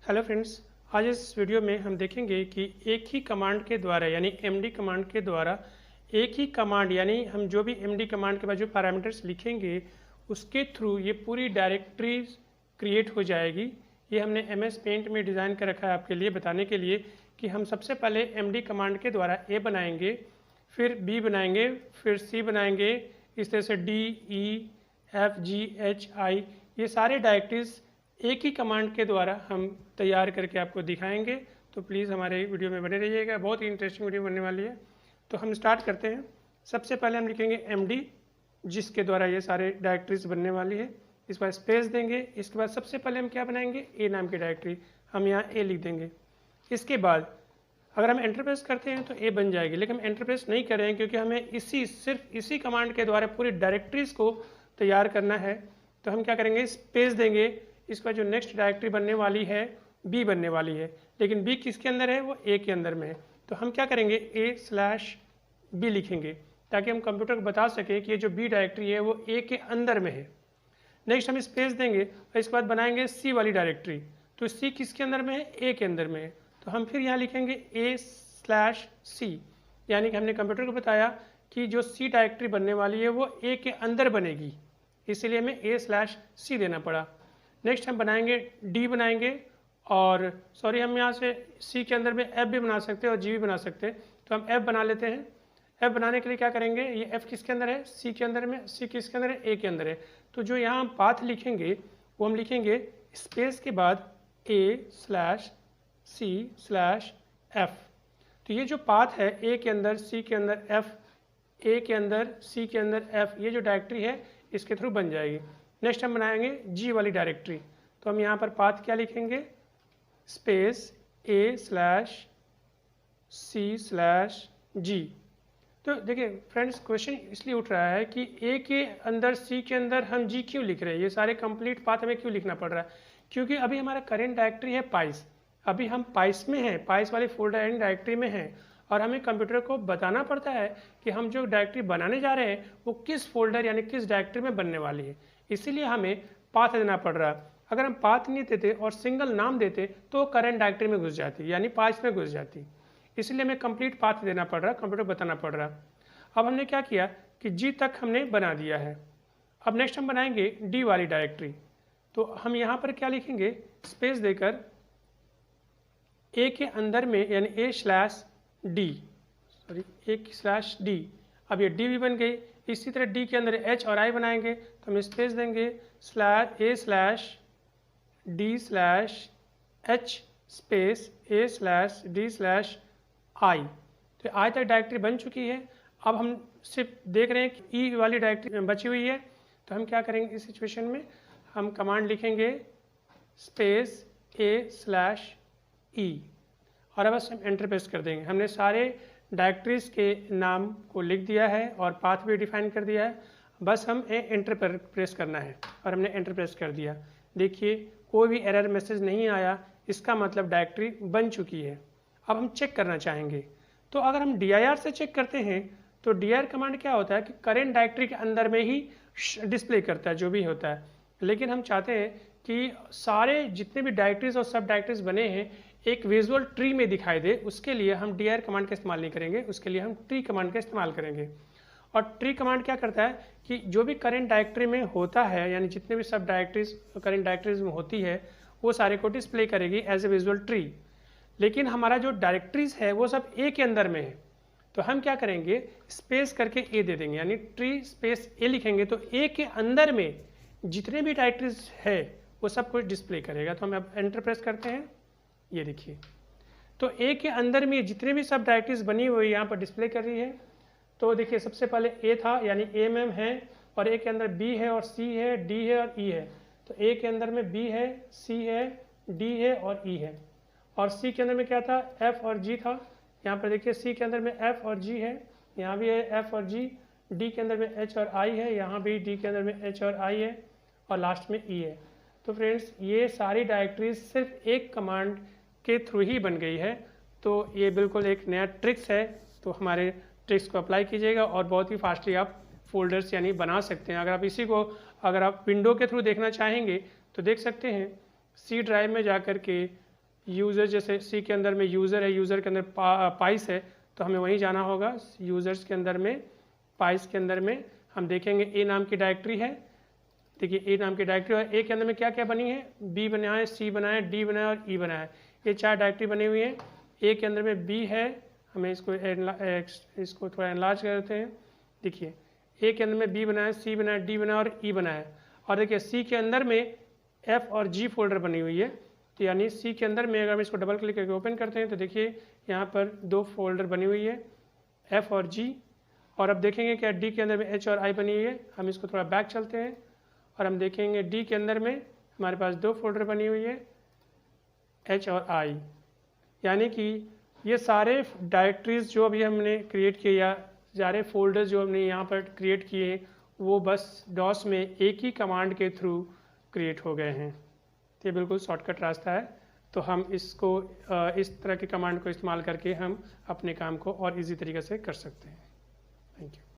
Hello friends, आज इस video में हम देखेंगे कि एक ही कमांड के द्वारा यानी एमडी कमांड के द्वारा एक ही कमांड यानी हम जो भी एमडी कमांड के बाद जो पैरामीटर्स लिखेंगे उसके थ्रू ये पूरी डायरेक्टरी क्रिएट हो जाएगी। ये हमने एमएस पेंट में डिज़ाइन कर रखा है आपके लिए बताने के लिए कि हम सबसे पहले एमडी कमांड के द्वारा ए बनाएंगे, फिर बी बनाएंगे, फिर सी बनाएंगे, इस तरह से डी, ई, एफ, जी, एच, आई, ये सारे डायरेक्टरीज एक ही कमांड के द्वारा हम तैयार करके आपको दिखाएंगे। तो प्लीज़ हमारे वीडियो में बने रहिएगा, बहुत ही इंटरेस्टिंग वीडियो बनने वाली है। तो हम स्टार्ट करते हैं। सबसे पहले हम लिखेंगे एमडी, जिसके द्वारा ये सारे डायरेक्टरीज बनने वाली है। इस पर स्पेस देंगे। इसके बाद सबसे पहले हम क्या बनाएंगे, ए नाम की डायरेक्टरी, हम यहाँ ए लिख देंगे। इसके बाद अगर हम एंटर प्रेस करते हैं तो ए बन जाएगी, लेकिन हम एंटर प्रेस नहीं कर रहे हैं क्योंकि हमें सिर्फ इसी कमांड के द्वारा पूरी डायरेक्टरीज को तैयार करना है। तो हम क्या करेंगे, स्पेस देंगे। इसका जो नेक्स्ट डायरेक्टरी बनने वाली है बी बनने वाली है, लेकिन बी किसके अंदर है, वो ए के अंदर में है। तो हम क्या करेंगे, A/B लिखेंगे ताकि हम कंप्यूटर को बता सकें कि ये जो बी डायरेक्टरी है वो ए के अंदर में है। नेक्स्ट हम स्पेस देंगे और इसके बाद बनाएंगे सी वाली डायरेक्टरी। तो सी किसके अंदर में है, ए के अंदर में है। तो हम फिर यहाँ लिखेंगे A/C, यानी कि हमने कंप्यूटर को बताया कि जो सी डायरेक्टरी बनने वाली है वो ए के अंदर बनेगी, इसीलिए हमें A/C देना पड़ा। नेक्स्ट हम बनाएंगे डी बनाएंगे, और सॉरी हम यहाँ से सी के अंदर में एफ भी बना सकते हैं और जी भी बना सकते हैं। तो हम एफ बना लेते हैं। एफ बनाने के लिए क्या करेंगे, ये एफ किसके अंदर है, सी के अंदर में, सी किसके अंदर है, ए के अंदर है। तो जो यहाँ हम पाथ लिखेंगे वो हम लिखेंगे स्पेस के बाद A/C/F। तो ये जो पाथ है ए के अंदर, सी के अंदर, एफ, ए के अंदर, सी के अंदर, एफ, ये जो डायरेक्टरी है इसके थ्रू बन जाएगी। नेक्स्ट हम बनाएंगे जी वाली डायरेक्टरी। तो हम यहाँ पर पाथ क्या लिखेंगे, स्पेस A/C/G। तो देखिए फ्रेंड्स, क्वेश्चन इसलिए उठ रहा है कि ए के अंदर, सी के अंदर हम जी क्यों लिख रहे हैं, ये सारे कंप्लीट पाथ हमें क्यों लिखना पड़ रहा है, क्योंकि अभी हमारा करेंट डायरेक्टरी है पाइस। अभी हम पाइस में हैं, पाइस वाली फोल्डर एंड डायरेक्टरी में हैं, और हमें कंप्यूटर को बताना पड़ता है कि हम जो डायरेक्टरी बनाने जा रहे हैं वो किस फोल्डर यानी किस डायरेक्टरी में बनने वाली है। इसीलिए हमें पाथ देना पड़ रहा है। अगर हम पाथ नहीं देते और सिंगल नाम देते तो करंट डायरेक्टरी में घुस जाती, यानी पाइस में घुस जाती। इसलिए हमें कंप्लीट पाथ देना पड़ रहा, कंप्यूटर बताना पड़ रहा। अब हमने क्या किया कि जी तक हमने बना दिया है। अब नेक्स्ट हम बनाएंगे डी वाली डायरेक्टरी। तो हम यहाँ पर क्या लिखेंगे, स्पेस देकर ए के अंदर में यानी A/D। अब ये डी भी बन गई। इसी तरह डी के अंदर एच और आई बनाएंगे, तो हम स्पेस देंगे A/D/H स्पेस A/D/I। तो आई तक डायरेक्टरी बन चुकी है। अब हम सिर्फ देख रहे हैं कि ई वाली डायरेक्टरी बची हुई है। तो हम क्या करेंगे, इस सिचुएशन में हम कमांड लिखेंगे स्पेस A/E, और अब बस हम एंटर प्रेस कर देंगे। हमने सारे डायरेक्टरीज के नाम को लिख दिया है और पाथ भी डिफाइन कर दिया है। बस हम एंटर पर प्रेस करना है, और हमने एंटर प्रेस कर दिया। देखिए कोई भी एरर मैसेज नहीं आया, इसका मतलब डायरेक्टरी बन चुकी है। अब हम चेक करना चाहेंगे, तो अगर हम dir से चेक करते हैं तो dir कमांड क्या होता है कि करेंट डायरेक्टरी के अंदर में ही डिस्प्ले करता है जो भी होता है। लेकिन हम चाहते हैं कि सारे जितने भी डायरेक्टरीज और सब डायरेक्टरीज बने हैं एक विजुअल ट्री में दिखाई दे, उसके लिए हम dir कमांड का इस्तेमाल नहीं करेंगे, उसके लिए हम ट्री कमांड का इस्तेमाल करेंगे। और ट्री कमांड क्या करता है कि जो भी करेंट डायरेक्टरी में होता है, यानी जितने भी सब डायरेक्टरीज करेंट डायरेक्टरीज में होती है वो सारे को डिस्प्ले करेगी एज ए विजुअल ट्री। लेकिन हमारा जो डायरेक्टरीज है वो सब ए के अंदर में है। तो हम क्या करेंगे, स्पेस करके ए दे देंगे, यानी ट्री स्पेस ए लिखेंगे तो ए के अंदर में जितने भी डायरेक्टरीज है वो सब कुछ डिस्प्ले करेगा। तो हम अब एंटर प्रेस करते हैं, ये देखिए तो ए के अंदर में जितने भी सब डायरेक्टरीज बनी हुई यहाँ पर डिस्प्ले कर रही है। तो देखिए सबसे पहले ए था, यानी एम है, और ए के अंदर बी है और सी है, डी है और ई है। तो ए के अंदर में बी है, सी है, डी है और ई है। और सी के अंदर में क्या था, एफ और जी था। यहाँ पर देखिए सी के अंदर में एफ और जी है, यहाँ भी है एफ और जी। डी के अंदर में एच और आई है, यहाँ भी डी के अंदर में एच और आई है, और लास्ट में ई है। तो फ्रेंड्स ये सारी डायरेक्टरीज सिर्फ एक कमांड के थ्रू ही बन गई है। तो ये बिल्कुल एक नया ट्रिक्स है, तो हमारे ट्रिक्स को अप्लाई कीजिएगा और बहुत ही फास्टली आप फोल्डर्स यानी बना सकते हैं। अगर आप इसी को अगर आप विंडो के थ्रू देखना चाहेंगे तो देख सकते हैं, सी ड्राइव में जा कर के यूज़र, जैसे सी के अंदर में यूज़र है, यूज़र के अंदर पाइस है, तो हमें वहीं जाना होगा। यूज़र्स के अंदर में पाइस के अंदर में हम देखेंगे ए नाम की डायरेक्टरी है। देखिए ए नाम की डायरेक्टरी है, ए के अंदर में क्या क्या बनी है, बी बना है, सी बना है, डी बना है और ई बना है। ये 4 डायरेक्टरी बनी हुई है। ए के अंदर में बी है, हमें इसको थोड़ा एनलार्ज कर देते हैं। देखिए ए के अंदर में बी बना है, सी बना है, डी बना है और ई बना है। और देखिए सी के अंदर में एफ और जी फोल्डर बनी हुई है। तो यानी सी के अंदर में अगर हम इसको डबल क्लिक करके ओपन करते हैं तो देखिए यहाँ पर 2 फोल्डर बनी हुई है, एफ और जी। और अब देखेंगे क्या डी के अंदर में एच और आई बनी हुई है। हम इसको थोड़ा बैक चलते हैं और हम देखेंगे डी के अंदर में हमारे पास 2 फोल्डर बनी हुई है, एच और आई। यानी कि ये सारे डायरेक्टरीज जो अभी हमने क्रिएट किए या सारे फोल्डर्स जो हमने यहाँ पर क्रिएट किए हैं वो बस डॉस में एक ही कमांड के थ्रू क्रिएट हो गए हैं। तो ये बिल्कुल शॉर्टकट रास्ता है। तो हम इसको इस तरह के कमांड को इस्तेमाल करके हम अपने काम को और इजी तरीके से कर सकते हैं। Thank you.